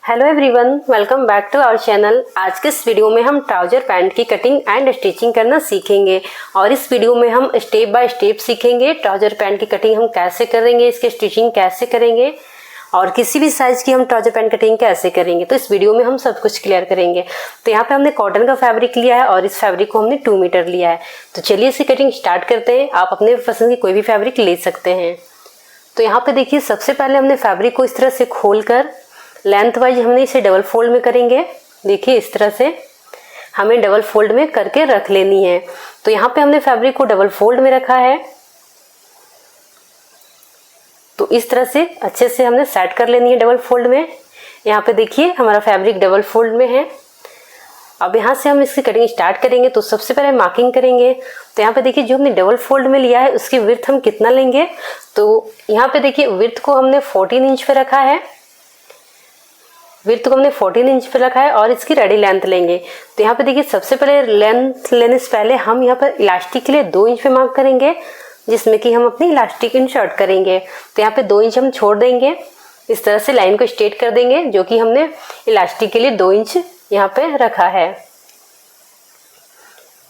Hello everyone, welcome back to our channel. आज के इस वीडियो में हम ट्राउजर पैंट की कटिंग एंड स्टिचिंग करना सीखेंगे और इस वीडियो में हम स्टेप बाय स्टेप सीखेंगे ट्राउजर पैंट की कटिंग हम कैसे करेंगे, इसकी स्टिचिंग कैसे करेंगे और किसी भी साइज की हम ट्राउजर पैंट कटिंग कैसे करेंगे। तो इस वीडियो में हम सब कुछ क्लियर करेंगे। तो यहाँ पे हमने कॉटन का फैब्रिक लिया है और इस फैब्रिक को हमने 2 मीटर लिया है। तो चलिए इसकी कटिंग स्टार्ट करते हैं। आप अपने पसंद की कोई भी फैब्रिक ले सकते हैं। तो यहाँ पे देखिए, सबसे पहले हमने फैब्रिक को इस तरह से खोल कर लेंथ वाइज हमने इसे डबल फोल्ड में करेंगे। देखिए इस तरह से हमें डबल फोल्ड में करके रख लेनी है। तो यहाँ पे हमने फैब्रिक को डबल फोल्ड में रखा है। तो इस तरह से अच्छे से हमने सेट कर लेनी है डबल फोल्ड में। यहाँ पे देखिए हमारा फैब्रिक डबल फोल्ड में है। अब यहाँ से हम इसकी कटिंग स्टार्ट करेंगे। तो सबसे पहले मार्किंग करेंगे। तो यहाँ पे देखिए जो हमने डबल फोल्ड में लिया है उसकी विड्थ हम कितना लेंगे। तो यहाँ पे देखिए विड्थ को हमने 14 इंच पे रखा है। विड्थ को हमने 14 इंच पे रखा है और इसकी रेडी लेंथ लेंगे। तो यहाँ पे देखिए सबसे पहले लेंथ लेने से पहले हम यहाँ पर इलास्टिक के लिए 2 इंच पे मार्क करेंगे, जिसमें कि हम अपनी इलास्टिक इंसर्ट करेंगे। तो यहाँ पे 2 इंच हम छोड़ देंगे। इस तरह से लाइन को स्ट्रेट कर देंगे, जो कि हमने इलास्टिक के लिए 2 इंच यहाँ पे रखा है।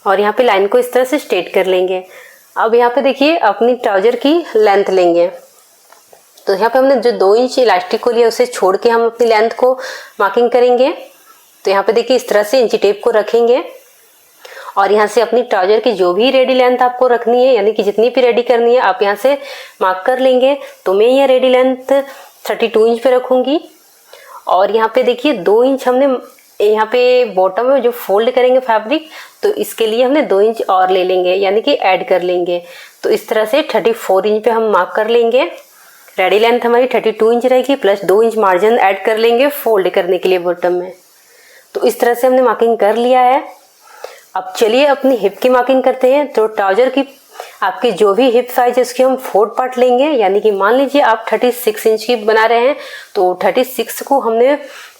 और यहाँ पे लाइन को इस तरह से स्ट्रेट कर लेंगे। अब यहाँ पे देखिए अपनी ट्राउजर की लेंथ लेंगे। तो यहाँ पे हमने जो 2 इंच इलास्टिक को लिया उसे छोड़ के हम अपनी लेंथ को मार्किंग करेंगे। तो यहाँ पे देखिए इस तरह से इंची टेप को रखेंगे और यहाँ से अपनी ट्राउजर की जो भी रेडी लेंथ आपको रखनी है, यानी कि जितनी भी रेडी करनी है, आप यहाँ से मार्क कर लेंगे। तो मैं ये रेडी लेंथ 32 इंच पे रखूँगी। और यहाँ पे देखिए 2 इंच हमने यहाँ पे बॉटम में जो फोल्ड करेंगे फैब्रिक, तो इसके लिए हमने 2 इंच और ले लेंगे, यानी कि ऐड कर लेंगे। तो इस तरह से 34 इंच पे हम मार्क कर लेंगे। रेडी लेंथ हमारी 32 इंच रहेगी, प्लस 2 इंच मार्जिन ऐड कर लेंगे फोल्ड करने के लिए बॉटम में। तो इस तरह से हमने मार्किंग कर लिया है। अब चलिए अपनी हिप की मार्किंग करते हैं। तो ट्राउजर की आपकी जो भी हिप साइज है उसकी हम 4 पार्ट लेंगे, यानी कि मान लीजिए आप 36 इंच की बना रहे हैं, तो 36 को हमने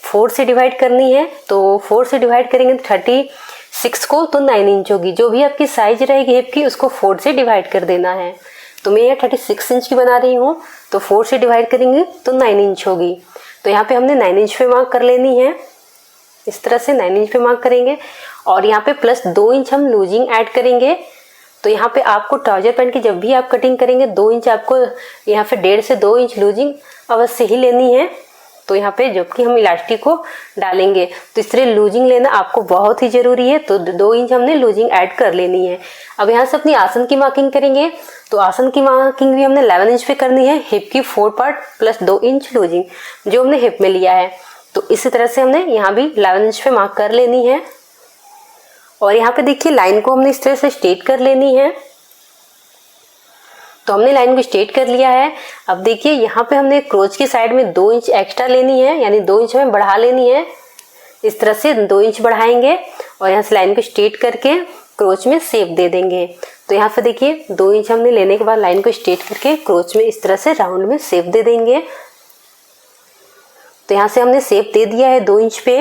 4 से डिवाइड करनी है। तो 4 से डिवाइड करेंगे तो 36 को तो 9 इंच होगी। जो भी आपकी साइज रहेगी हिप की उसको 4 से डिवाइड कर देना है। तो मैं ये 36 इंच की बना रही हूँ, तो 4 से डिवाइड करेंगे तो 9 इंच होगी। तो यहाँ पे हमने 9 इंच पे मार्क कर लेनी है। इस तरह से 9 इंच पे मार्क करेंगे और यहाँ पे प्लस 2 इंच हम लूजिंग ऐड करेंगे। तो यहाँ पे आपको ट्राउजर पैंट की जब भी आप कटिंग करेंगे 2 इंच आपको यहाँ पे 1.5 से 2 इंच लूजिंग अवश्य ही लेनी है। तो यहाँ पे जबकि हम इलास्टिक को डालेंगे तो इस तरह लूजिंग लेना आपको बहुत ही जरूरी है। तो 2 इंच हमने लूजिंग ऐड कर लेनी है। अब यहाँ से अपनी आसन की मार्किंग करेंगे। तो आसन की मार्किंग भी हमने 11 इंच पे करनी है। हिप की 4 पार्ट प्लस 2 इंच लूजिंग जो हमने हिप में लिया है। तो इसी तरह से हमने यहाँ भी 11 इंच पे मार्क कर लेनी है। और यहाँ पे देखिए लाइन को हमने इस तरह से स्ट्रेट कर लेनी है। तो हमने लाइन को स्ट्रेट कर लिया है। अब देखिए यहाँ पे हमने क्रोच की साइड में 2 इंच एक्स्ट्रा लेनी है, यानी 2 इंच हमें बढ़ा लेनी है। इस तरह से 2 इंच बढ़ाएंगे और यहाँ से लाइन को स्ट्रेट करके क्रोच में शेप दे देंगे। तो यहाँ पे देखिए 2 इंच हमने लेने के बाद लाइन को स्ट्रेट करके क्रोच में इस तरह से राउंड में शेप दे देंगे। तो यहाँ से हमने शेप दे दिया है 2 इंच पे।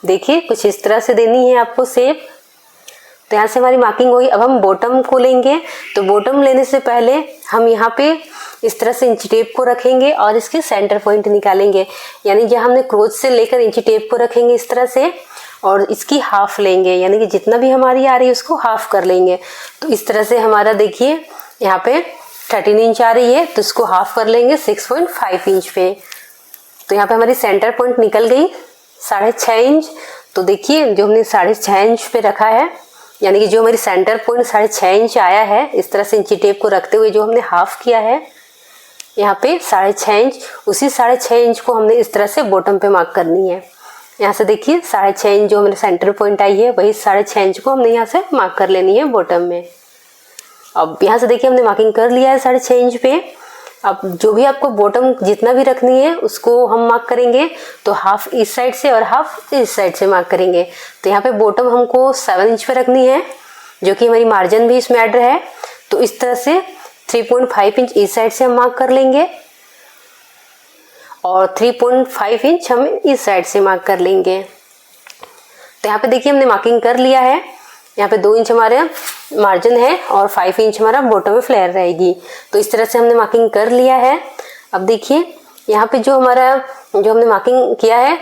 देखिए कुछ इस तरह से देनी है आपको शेप। तो यहाँ से हमारी मार्किंग होगी। अब हम बॉटम को लेंगे। तो बॉटम लेने से पहले हम यहाँ पे इस तरह से इंची टेप को रखेंगे और इसके सेंटर पॉइंट निकालेंगे, यानी जहाँ हमने क्रोच से लेकर इंची टेप को रखेंगे इस तरह से और इसकी हाफ लेंगे, यानी कि जितना भी हमारी आ रही है उसको हाफ कर लेंगे। तो इस तरह से हमारा देखिए यहाँ पे 13 इंच आ रही है, तो इसको हाफ कर लेंगे 6.5 इंच पे। तो यहाँ पे हमारी सेंटर पॉइंट निकल गई 6.5 इंच। तो देखिए जो हमने 6.5 इंच पे रखा है, यानी कि जो हमारी सेंटर पॉइंट 6.5 इंच आया है, इस तरह से इंची टेप को रखते हुए जो हमने हाफ किया है यहाँ पे 6.5 इंच, उसी 6.5 इंच को हमने इस तरह से बॉटम पे मार्क करनी है। यहाँ से देखिए 6.5 इंच जो हमारे सेंटर पॉइंट आई है, वही 6.5 इंच को हमने यहाँ से मार्क कर लेनी है बॉटम में। अब यहाँ से देखिए हमने मार्किंग कर लिया है 6.5 इंच पे। अब जो भी आपको बॉटम जितना भी रखनी है उसको हम मार्क करेंगे। तो हाफ इस साइड से और हाफ इस साइड से मार्क करेंगे। तो यहाँ पे बॉटम हमको 7 इंच पे रखनी है, जो कि हमारी मार्जिन भी इसमें ऐड है। तो इस तरह से 3.5 इंच इस साइड से हम मार्क कर लेंगे और 3.5 इंच हम इस साइड से मार्क कर लेंगे। तो यहाँ पे देखिए हमने मार्किंग कर लिया है। यहाँ पे 2 इंच हमारे मार्जिन है और 5 इंच हमारा बॉटम में फ्लेयर रहेगी। तो इस तरह से हमने मार्किंग कर लिया है। अब देखिए यहाँ पे जो हमने मार्किंग किया है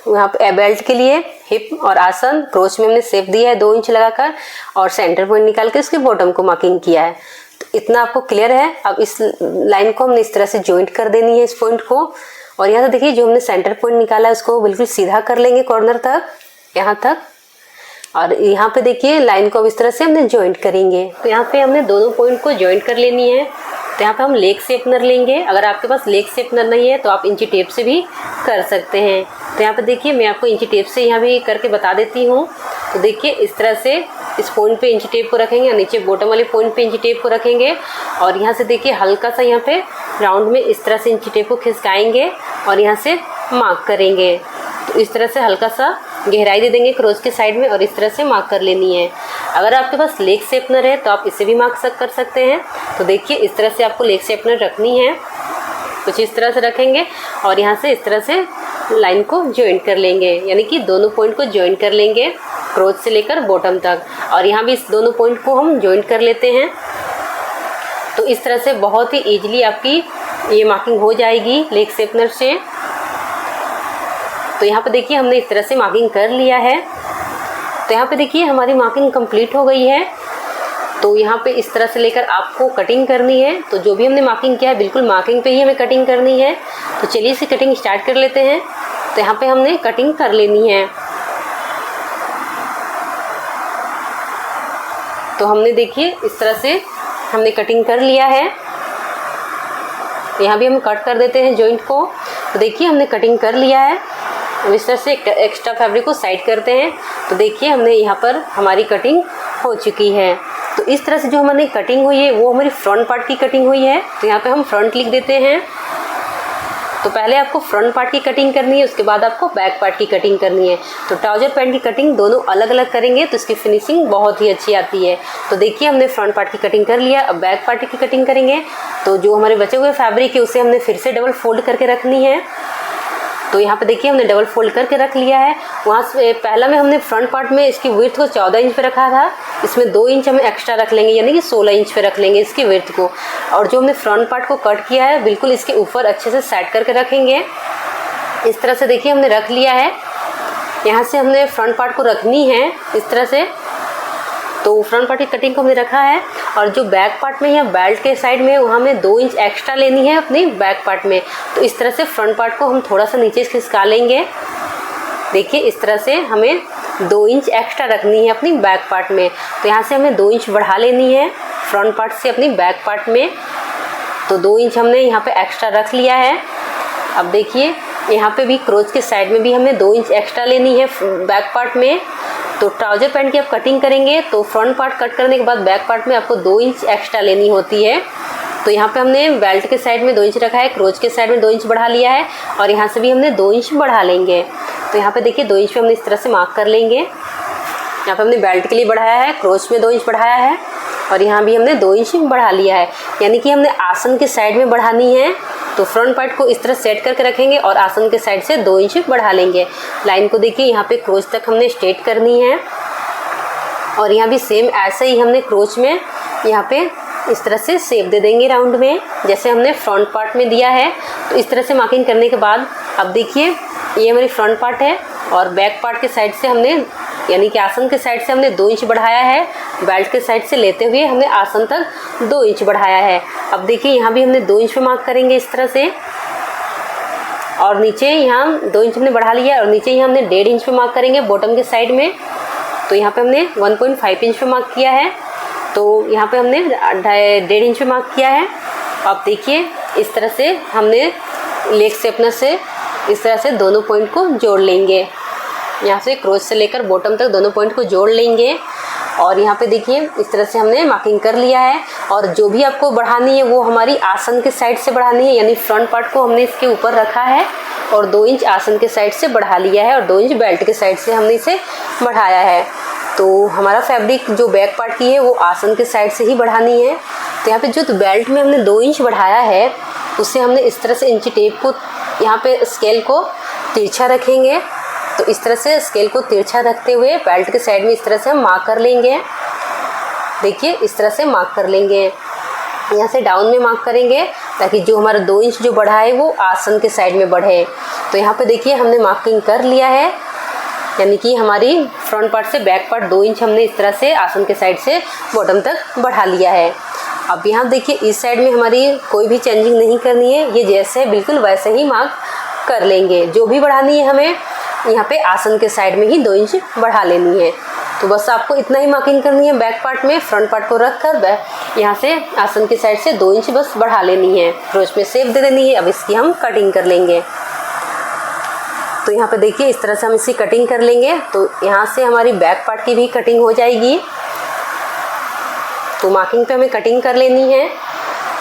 यहाँ पे बेल्ट के लिए हिप और आसन क्रोच में हमने शेप दिया है 2 इंच लगाकर और सेंटर पॉइंट निकाल के उसके बॉटम को मार्किंग किया है। तो इतना आपको क्लियर है। अब इस लाइन को हमने इस तरह से जॉइंट कर देनी है इस पॉइंट को, और यहाँ से देखिए जो हमने सेंटर पॉइंट निकाला है उसको बिल्कुल सीधा कर लेंगे कॉर्नर तक, यहाँ तक। और यहाँ पे देखिए लाइन को अब इस तरह से हमने जॉइंट करेंगे। तो यहाँ पे हमने दोनों पॉइंट को जॉइंट कर लेनी है। तो यहाँ पे हम लेग शेपनर लेंगे। अगर आपके पास लेग शेपनर नहीं है तो आप इंची टेप से भी कर सकते हैं। तो यहाँ पे देखिए मैं आपको इंची टेप से यहाँ भी करके बता देती हूँ। तो देखिए इस तरह से इस पॉइंट पे इंची टेप को रखेंगे और नीचे बॉटम वाले पॉइंट पे इंची टेप को रखेंगे, और यहाँ से देखिए हल्का सा यहाँ पे राउंड में इस तरह से इंची टेप को खिसकाएंगे और यहाँ से मार्क करेंगे। तो इस तरह से हल्का सा गहराई दे देंगे क्रोच के साइड में और इस तरह से मार्क कर लेनी है। अगर आपके पास लेग शेपनर है तो आप इसे भी मार्क कर सकते हैं। तो देखिए इस तरह से आपको लेग शेपनर रखनी है, कुछ इस तरह से रखेंगे और यहाँ से इस तरह से लाइन को जॉइंट कर लेंगे, यानी कि दोनों पॉइंट को जॉइंट कर लेंगे क्रोच से लेकर बॉटम तक। और यहाँ भी इस दोनों पॉइंट को हम जॉइंट कर लेते हैं। तो इस तरह से बहुत ही ईजिली आपकी ये मार्किंग हो जाएगी लेग शेपनर से। तो यहाँ पे देखिए हमने इस तरह से मार्किंग कर लिया है। तो यहाँ पे देखिए हमारी मार्किंग कंप्लीट हो गई है। तो यहाँ पे इस तरह से लेकर आपको कटिंग करनी है। तो जो भी हमने मार्किंग किया है बिल्कुल मार्किंग पे ही हमें कटिंग करनी है। तो चलिए इसे कटिंग स्टार्ट कर लेते हैं। तो यहाँ पे हमने कटिंग कर लेनी है। तो हमने देखिए इस तरह से हमने कटिंग कर लिया है। यहाँ भी हम कट कर देते हैं जॉइंट को। तो देखिए हमने कटिंग कर लिया है। अब इस तरह से एक्स्ट्रा फैब्रिक को साइड करते हैं। तो देखिए हमने यहाँ पर हमारी कटिंग हो चुकी है। तो इस तरह से जो हमारी कटिंग हुई है वो हमारी फ्रंट पार्ट की कटिंग हुई है। तो यहाँ पे हम फ्रंट लिख देते हैं। तो पहले आपको फ्रंट पार्ट की कटिंग करनी है, उसके बाद आपको बैक पार्ट की कटिंग करनी है। तो ट्राउजर पैंट की कटिंग दोनों अलग अलग करेंगे तो इसकी फिनिशिंग बहुत ही अच्छी आती है। तो देखिए हमने फ्रंट पार्ट की कटिंग कर लिया। अब बैक पार्ट की कटिंग करेंगे। तो जो हमारे बचे हुए फैब्रिक है उसे हमने फिर से डबल फोल्ड करके रखनी है। तो यहाँ पे देखिए हमने डबल फोल्ड करके रख लिया है। वहाँ से पहला में हमने फ्रंट पार्ट में इसकी विड्थ को 14 इंच पे रखा था, इसमें 2 इंच हमें एक्स्ट्रा रख लेंगे, यानी कि 16 इंच पे रख लेंगे इसकी विड्थ को। और जो हमने फ्रंट पार्ट को कट किया है बिल्कुल इसके ऊपर अच्छे से सेट करके रखेंगे। इस तरह से देखिए हमने रख लिया है। यहाँ से हमने फ्रंट पार्ट को रखनी है इस तरह से। तो फ्रंट पार्ट की कटिंग को हमने रखा है। और जो बैक पार्ट में यहाँ बेल्ट के साइड में वहाँ हमें 2 इंच एक्स्ट्रा लेनी है अपनी बैक पार्ट में। तो इस तरह से फ्रंट पार्ट को हम थोड़ा सा नीचे खिसका लेंगे। देखिए इस तरह से हमें 2 इंच एक्स्ट्रा रखनी है अपनी बैक पार्ट में। तो यहाँ से हमें 2 इंच बढ़ा लेनी है फ्रंट पार्ट से अपनी बैक पार्ट में। तो 2 इंच हमने यहाँ पे एक्स्ट्रा रख लिया है। अब देखिए यहाँ पे भी क्रोच के साइड में भी हमें 2 इंच एक्स्ट्रा लेनी है बैक पार्ट में। तो ट्राउजर पैंट की आप कटिंग करेंगे तो फ्रंट पार्ट कट करने के बाद बैक पार्ट में आपको 2 इंच एक्स्ट्रा लेनी होती है। तो यहाँ पे हमने बेल्ट के साइड में 2 इंच रखा है, क्रोच के साइड में 2 इंच बढ़ा लिया है और यहाँ से भी हमने 2 इंच बढ़ा लेंगे। तो यहाँ पे देखिए 2 इंच पे हमने इस तरह से मार्क कर लेंगे। यहाँ पे हमने बेल्ट के लिए बढ़ाया है, क्रोच में 2 इंच बढ़ाया है और यहाँ भी हमने 2 इंच बढ़ा लिया है, यानी कि हमने आसन के साइड में बढ़ानी है। तो फ्रंट पार्ट को इस तरह सेट करके रखेंगे और आसन के साइड से 2 इंच बढ़ा लेंगे। लाइन को देखिए यहाँ पे क्रोच तक हमने स्ट्रेट करनी है और यहाँ भी सेम ऐसे ही हमने क्रोच में यहाँ पे इस तरह से शेप दे देंगे राउंड में, जैसे हमने फ्रंट पार्ट में दिया है। तो इस तरह से मार्किंग करने के बाद अब देखिए ये हमारी फ्रंट पार्ट है और बैक पार्ट के साइड से हमने, यानी कि आसन के साइड से हमने 2 इंच बढ़ाया है, बेल्ट के साइड से लेते हुए हमने आसन तक 2 इंच बढ़ाया है। अब देखिए यहाँ भी हमने 2 इंच पे मार्क करेंगे इस तरह से, और नीचे यहाँ 2 इंच हमने बढ़ा लिया और नीचे यहाँ हमने 1.5 इंच पे मार्क करेंगे बॉटम के साइड में। तो यहाँ पे हमने 1.5 इंच पे मार्क किया है। तो यहाँ पे हमने 1.5 इंच पे मार्क किया है। अब देखिए इस तरह से हमने लेग शेपनर से इस तरह से दोनों पॉइंट को जोड़ लेंगे। यहाँ से क्रोच से लेकर बॉटम तक दोनों पॉइंट को जोड़ लेंगे और यहाँ पे देखिए इस तरह से हमने मार्किंग कर लिया है। और जो भी आपको बढ़ानी है वो हमारी आसन के साइड से बढ़ानी है, यानी फ्रंट पार्ट को हमने इसके ऊपर रखा है और 2 इंच आसन के साइड से बढ़ा लिया है और 2 इंच बेल्ट के साइड से हमने इसे बढ़ाया है। तो हमारा फैब्रिक जो बैक पार्ट की है वो आसन के साइड से ही बढ़ानी है। तो यहाँ पे जो बेल्ट में हमने 2 इंच बढ़ाया है उससे हमने इस तरह से इंची टेप को यहाँ पे स्केल को तिरछा रखेंगे। तो इस तरह से स्केल को तिरछा रखते हुए बेल्ट के साइड में इस तरह से हम मार्क कर लेंगे। देखिए इस तरह से मार्क कर लेंगे, यहाँ से डाउन में मार्क करेंगे ताकि जो हमारा 2 इंच जो बढ़ा है वो आसन के साइड में बढ़े। तो यहाँ पे देखिए हमने मार्किंग कर लिया है, यानी कि हमारी फ्रंट पार्ट से बैक पार्ट 2 इंच हमने इस तरह से आसन के साइड से बॉटम तक बढ़ा लिया है। अब यहाँ देखिए इस साइड में हमारी कोई भी चेंजिंग नहीं करनी है, ये जैसे है बिल्कुल वैसे ही मार्क कर लेंगे। जो भी बढ़ानी है हमें यहाँ पे आसन के साइड में ही 2 इंच बढ़ा लेनी है। तो बस आपको इतना ही मार्किंग करनी है बैक पार्ट में, फ्रंट पार्ट को रख कर यहाँ से आसन के साइड से 2 इंच बस बढ़ा लेनी है, फिर उसमें शेप दे देनी है। अब इसकी हम कटिंग कर लेंगे। तो यहाँ पे देखिए इस तरह से हम इसकी कटिंग कर लेंगे। तो यहाँ से हमारी बैक पार्ट की भी कटिंग हो जाएगी। तो मार्किंग पे हमें कटिंग कर लेनी है।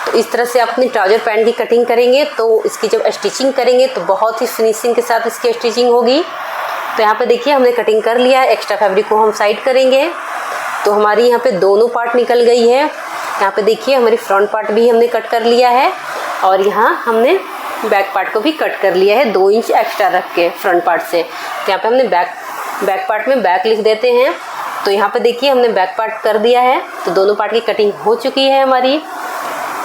तो इस तरह से आप अपनी ट्राउजर पैंट की कटिंग करेंगे तो इसकी जब स्टिचिंग करेंगे तो बहुत ही फिनिशिंग के साथ इसकी स्टिचिंग होगी। तो यहाँ पे देखिए हमने कटिंग कर लिया है, एक्स्ट्रा फैब्रिक को हम साइड करेंगे। तो हमारी यहाँ पे दोनों पार्ट निकल गई है। यहाँ पे देखिए हमारी फ्रंट पार्ट भी हमने कट कर लिया है और यहाँ हमने बैक पार्ट को भी कट कर लिया है 2 इंच एक्स्ट्रा रख के फ्रंट पार्ट से। तो यहाँ पे हमने बैक पार्ट में बैक लिख देते हैं। तो यहाँ पे देखिए हमने बैक पार्ट कर दिया है। तो दोनों पार्ट की कटिंग हो चुकी है हमारी।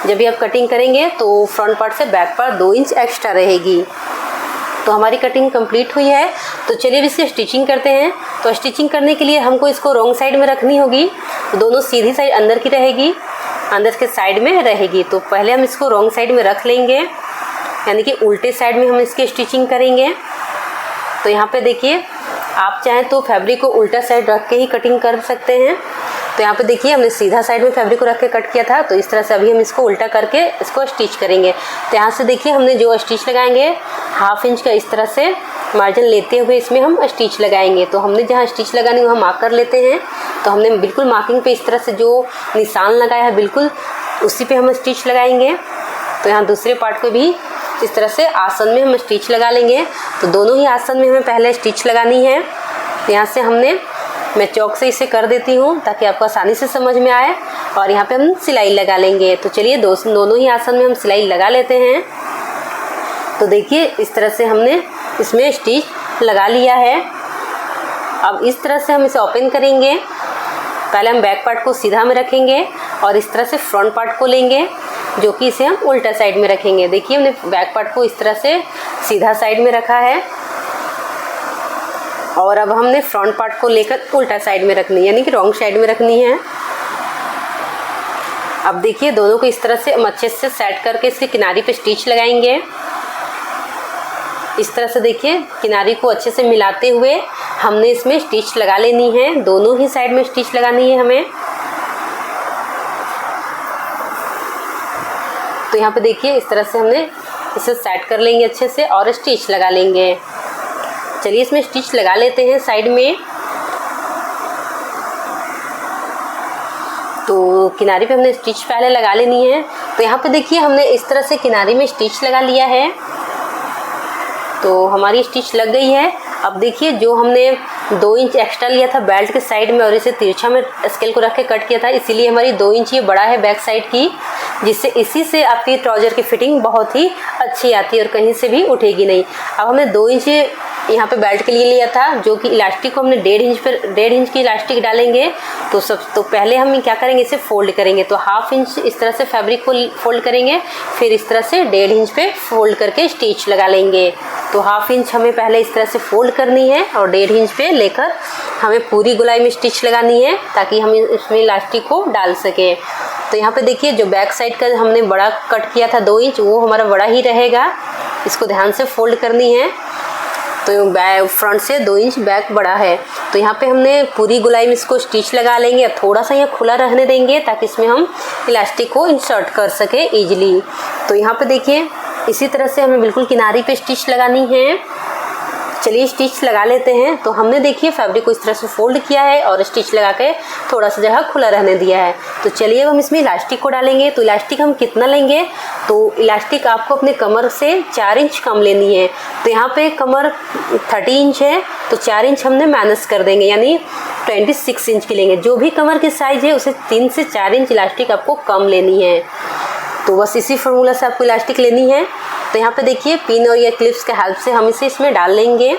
जब भी आप कटिंग करेंगे तो फ्रंट पार्ट से बैक पार्ट 2 इंच एक्स्ट्रा रहेगी। तो हमारी कटिंग कंप्लीट हुई है। तो चलिए अब इसकी स्टिचिंग करते हैं। तो स्टिचिंग करने के लिए हमको इसको रॉन्ग साइड में रखनी होगी। तो दोनों सीधी साइड अंदर की रहेगी, अंदर के साइड में रहेगी। तो पहले हम इसको रॉन्ग साइड में रख लेंगे, यानी कि उल्टे साइड में हम इसकी स्टिचिंग करेंगे। तो यहाँ पे देखिए आप चाहें तो फैब्रिक को उल्टा साइड रख के ही कटिंग कर सकते हैं। तो यहाँ पे देखिए हमने सीधा साइड में फैब्रिक को रख के कट किया था। तो इस तरह से अभी हम इसको उल्टा करके इसको स्टिच करेंगे। तो यहाँ से देखिए हमने जो स्टिच लगाएंगे 1/2 इंच का इस तरह से मार्जिन लेते हुए इसमें हम स्टिच लगाएंगे। तो हमने जहाँ स्टिच लगानी है वहाँ मार्क कर लेते हैं। तो हमने बिल्कुल मार्किंग पे इस तरह से जो निशान लगाया है बिल्कुल उसी पे हम स्टिच लगाएंगे। तो यहाँ दूसरे पार्ट को भी इस तरह से आसन में हम स्टिच लगा लेंगे। तो दोनों ही आसन में हमें पहले स्टिच लगानी है। यहाँ से मैं चौक से इसे कर देती हूँ ताकि आपको आसानी से समझ में आए। और यहाँ पे हम सिलाई लगा लेंगे। तो चलिए दोनों ही आसन में हम सिलाई लगा लेते हैं। तो देखिए इस तरह से हमने इसमें स्टिच लगा लिया है। अब इस तरह से हम इसे ओपन करेंगे। पहले हम बैक पार्ट को सीधा में रखेंगे और इस तरह से फ्रंट पार्ट को लेंगे, जो कि इसे हम उल्टा साइड में रखेंगे। देखिए हमने बैक पार्ट को इस तरह से सीधा साइड में रखा है और अब हमने फ्रंट पार्ट को लेकर उल्टा साइड में रखनी है, यानी कि रॉन्ग साइड में रखनी है। अब देखिए दोनों को इस तरह से हम अच्छे से सेट करके इसके किनारे पे स्टिच लगाएंगे। इस तरह से देखिए किनारे को अच्छे से मिलाते हुए हमने इसमें स्टिच लगा लेनी है। दोनों ही साइड में स्टिच लगानी है हमें। तो यहाँ पे देखिए इस तरह से हमने इसे सेट कर लेंगे अच्छे से और स्टिच लगा लेंगे। चलिए इसमें स्टिच लगा लेते हैं साइड में। तो किनारे पे हमने स्टिच पहले लगा लेनी है। तो यहाँ पे देखिए हमने इस तरह से किनारे में स्टिच लगा लिया है। तो हमारी स्टिच लग गई है। अब देखिए जो हमने 2 इंच एक्स्ट्रा लिया था बेल्ट के साइड में और इसे तिरछा में स्केल को रख के कट किया था, इसीलिए हमारी 2 इंच ये बड़ा है बैक साइड की, जिससे इसी से आपकी ट्राउजर की फिटिंग बहुत ही अच्छी आती है और कहीं से भी उठेगी नहीं। अब हमने 2 इंच यहाँ पे बेल्ट के लिए लिया था, जो कि इलास्टिक को हमने 1.5 इंच की इलास्टिक डालेंगे। तो पहले हम क्या करेंगे, इसे फोल्ड करेंगे। तो 1/2 इंच इस तरह से फैब्रिक को फोल्ड करेंगे, फिर इस तरह से 1.5 इंच पे फोल्ड करके स्टिच लगा लेंगे। तो 1/2 इंच हमें पहले इस तरह से फोल्ड करनी है और 1.5 इंच पे लेकर हमें पूरी गोलाई में स्टिच लगानी है ताकि हम इसमें इलास्टिक को डाल सके। तो यहाँ पे देखिए जो बैक साइड का हमने बड़ा कट किया था 2 इंच, वो हमारा बड़ा ही रहेगा। इसको ध्यान से फोल्ड करनी है। तो बैक फ्रंट से 2 इंच बैक बड़ा है। तो यहाँ पे हमने पूरी गोलाई में इसको स्टिच लगा लेंगे। थोड़ा सा यहाँ खुला रहने देंगे ताकि इसमें हम इलास्टिक को इंसर्ट कर सके इजीली। तो यहाँ पे देखिए इसी तरह से हमें बिल्कुल किनारे पे स्टिच लगानी है। चलिए स्टिच लगा लेते हैं। तो हमने देखिए फैब्रिक को इस तरह से फोल्ड किया है और स्टिच लगा के थोड़ा सा जगह खुला रहने दिया है। तो चलिए अब हम इसमें इलास्टिक को डालेंगे। तो इलास्टिक हम कितना लेंगे, तो इलास्टिक आपको अपने कमर से 4 इंच कम लेनी है। तो यहाँ पे कमर 30 इंच है, तो 4 इंच हमने माइनस कर देंगे, यानी 26 इंच की लेंगे। जो भी कमर की साइज़ है उसे 3 से 4 इंच इलास्टिक आपको कम लेनी है। तो बस इसी फार्मूला से आपको इलास्टिक लेनी है। तो यहाँ पे देखिए पिन और या क्लिप्स के हेल्प से हम इसे इसमें डाल लेंगे।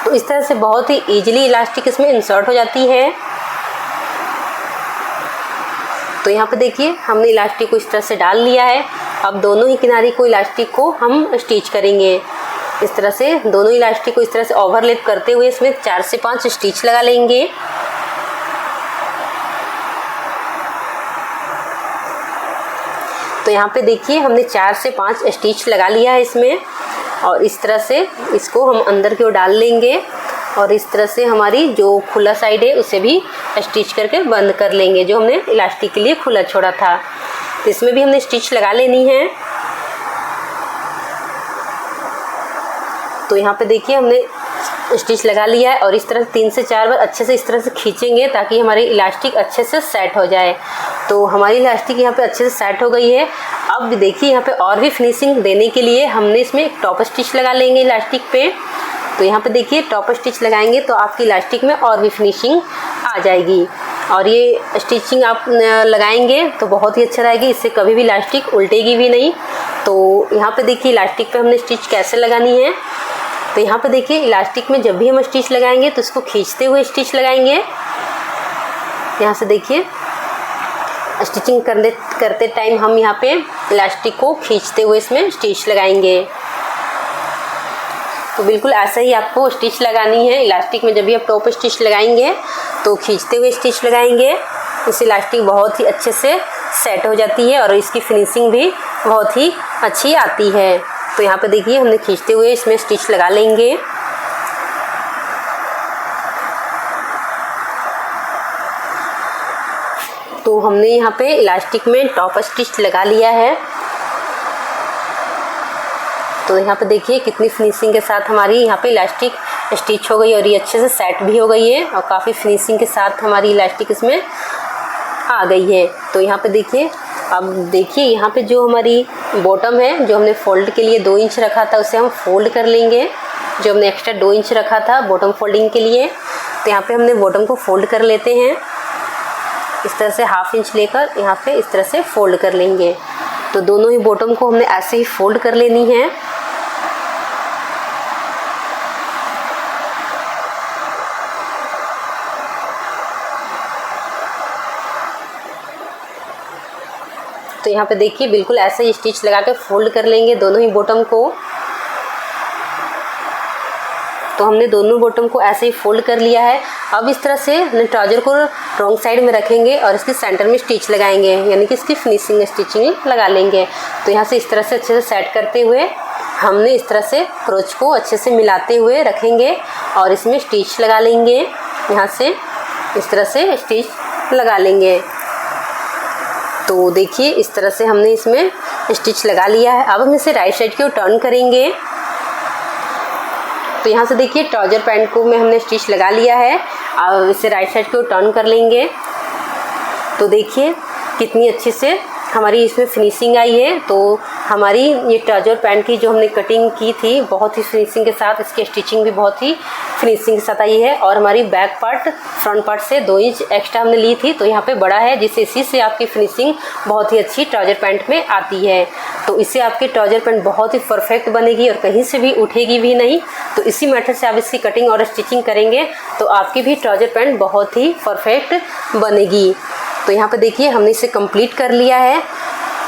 तो इस तरह से बहुत ही इजीली इलास्टिक इसमें इंसर्ट हो जाती है। तो यहाँ पे देखिए हमने इलास्टिक को इस तरह से डाल लिया है। अब दोनों ही किनारे को इलास्टिक को हम स्टिच करेंगे। इस तरह से दोनों इलास्टिक को इस तरह से ओवरलैप करते हुए इसमें 4 से 5 स्टिच लगा लेंगे। तो यहाँ पे देखिए हमने 4 से 5 स्टिच लगा लिया है इसमें, और इस तरह से इसको हम अंदर की ओर डाल लेंगे और इस तरह से हमारी जो खुला साइड है उसे भी स्टिच करके बंद कर लेंगे, जो हमने इलास्टिक के लिए खुला छोड़ा था। तो इसमें भी हमने स्टिच लगा लेनी है। तो यहाँ पे देखिए हमने स्टिच लगा लिया है और इस तरह से 3 से 4 बार अच्छे से इस तरह से खींचेंगे ताकि हमारी इलास्टिक अच्छे से सेट हो जाए। तो हमारी इलास्टिक यहाँ पे अच्छे से सेट हो गई है। अब देखिए यहाँ पे और भी फिनिशिंग देने के लिए हमने इसमें एक टॉप स्टिच लगा लेंगे इलास्टिक पे। तो यहाँ पे देखिए टॉप स्टिच लगाएंगे तो आपकी इलास्टिक में और भी फिनिशिंग आ जाएगी, और ये स्टिचिंग आप लगाएंगे तो बहुत ही अच्छा रहेगी, इससे कभी भी इलास्टिक उल्टेगी भी नहीं। तो यहाँ पे देखिए इलास्टिक पे हमने स्टिच कैसे लगानी है। तो यहाँ पे देखिए इलास्टिक में जब भी हम स्टिच लगाएंगे तो इसको खींचते हुए स्टिच लगाएंगे। यहाँ से देखिए स्टिचिंग करते टाइम हम यहाँ पे इलास्टिक को खींचते हुए इसमें स्टिच लगाएंगे। तो बिल्कुल ऐसा ही आपको स्टिच लगानी है। इलास्टिक में जब भी आप टॉप स्टिच लगाएंगे तो खींचते हुए स्टिच लगाएंगे, इससे इलास्टिक बहुत ही अच्छे से सेट हो जाती है और इसकी फिनिशिंग भी बहुत ही अच्छी आती है। तो यहाँ पे देखिए हमने खींचते हुए इसमें स्टिच लगा लेंगे। तो हमने यहाँ पे इलास्टिक में टॉप स्टिच लगा लिया है। तो यहाँ पे देखिए कितनी फिनिशिंग के साथ हमारी यहाँ पे इलास्टिक स्टिच हो गई और ये अच्छे से सेट भी हो गई है और काफ़ी फिनिशिंग के साथ हमारी इलास्टिक इसमें आ गई है। तो यहाँ पे देखिए अब देखिए यहाँ पे जो हमारी बॉटम है, जो हमने फोल्ड के लिए 2 इंच रखा था उसे हम फोल्ड कर लेंगे। जो हमने एक्स्ट्रा 2 इंच रखा था बॉटम फोल्डिंग के लिए, तो यहाँ पे हमने बॉटम को फोल्ड कर लेते हैं। इस तरह से 1/2 इंच लेकर यहाँ पे इस तरह से फोल्ड कर लेंगे। तो दोनों ही बॉटम को हमने ऐसे ही फोल्ड कर लेनी है। तो यहाँ पे देखिए बिल्कुल ऐसे ही स्टिच लगा के फोल्ड कर लेंगे दोनों ही बॉटम को। तो हमने दोनों बॉटम को ऐसे ही फोल्ड कर लिया है। अब इस तरह से हमने ट्राउजर को रॉन्ग साइड में रखेंगे और इसके सेंटर में स्टिच लगाएंगे, यानी कि इसकी फिनिशिंग स्टिचिंग लगा लेंगे। तो यहाँ से इस तरह से अच्छे से सेट करते हुए हमने इस तरह से क्रोच को अच्छे से मिलाते हुए रखेंगे और इसमें स्टिच लगा लेंगे। यहाँ से इस तरह से स्टिच लगा लेंगे। तो देखिए इस तरह से हमने इसमें स्टिच लगा लिया है। अब हम इसे राइट साइड की ओर टर्न करेंगे। तो यहाँ से देखिए ट्राउजर पैंट को में हमने स्टिच लगा लिया है। अब इसे राइट साइड की ओर टर्न कर लेंगे। तो देखिए कितनी अच्छे से हमारी इसमें फिनिशिंग आई है। तो हमारी ये ट्राउजर पैंट की जो हमने कटिंग की थी बहुत ही फिनिशिंग के साथ, इसकी स्टिचिंग भी बहुत ही फिनिशिंग के साथ आई है। और हमारी बैक पार्ट फ्रंट पार्ट से 2 इंच एक्स्ट्रा हमने ली थी, तो यहाँ पे बड़ा है, जिससे इसी से आपकी फिनिशिंग बहुत ही अच्छी ट्राउजर पैंट में आती है। तो इससे आपकी ट्राउजर पैंट बहुत ही परफेक्ट बनेगी और कहीं से भी उठेगी भी नहीं। तो इसी मेथड से आप इसकी कटिंग और स्टिचिंग करेंगे तो आपकी भी ट्राउजर पैंट बहुत ही परफेक्ट बनेगी। तो यहाँ पे देखिए हमने इसे कंप्लीट कर लिया है।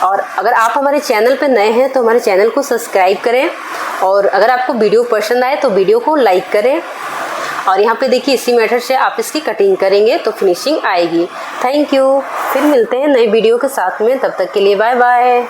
और अगर आप हमारे चैनल पर नए हैं तो हमारे चैनल को सब्सक्राइब करें, और अगर आपको वीडियो पसंद आए तो वीडियो को लाइक करें। और यहाँ पे देखिए इसी मेथड से आप इसकी कटिंग करेंगे तो फिनिशिंग आएगी। Thank you. फिर मिलते हैं नए वीडियो के साथ में, तब तक के लिए बाय बाय।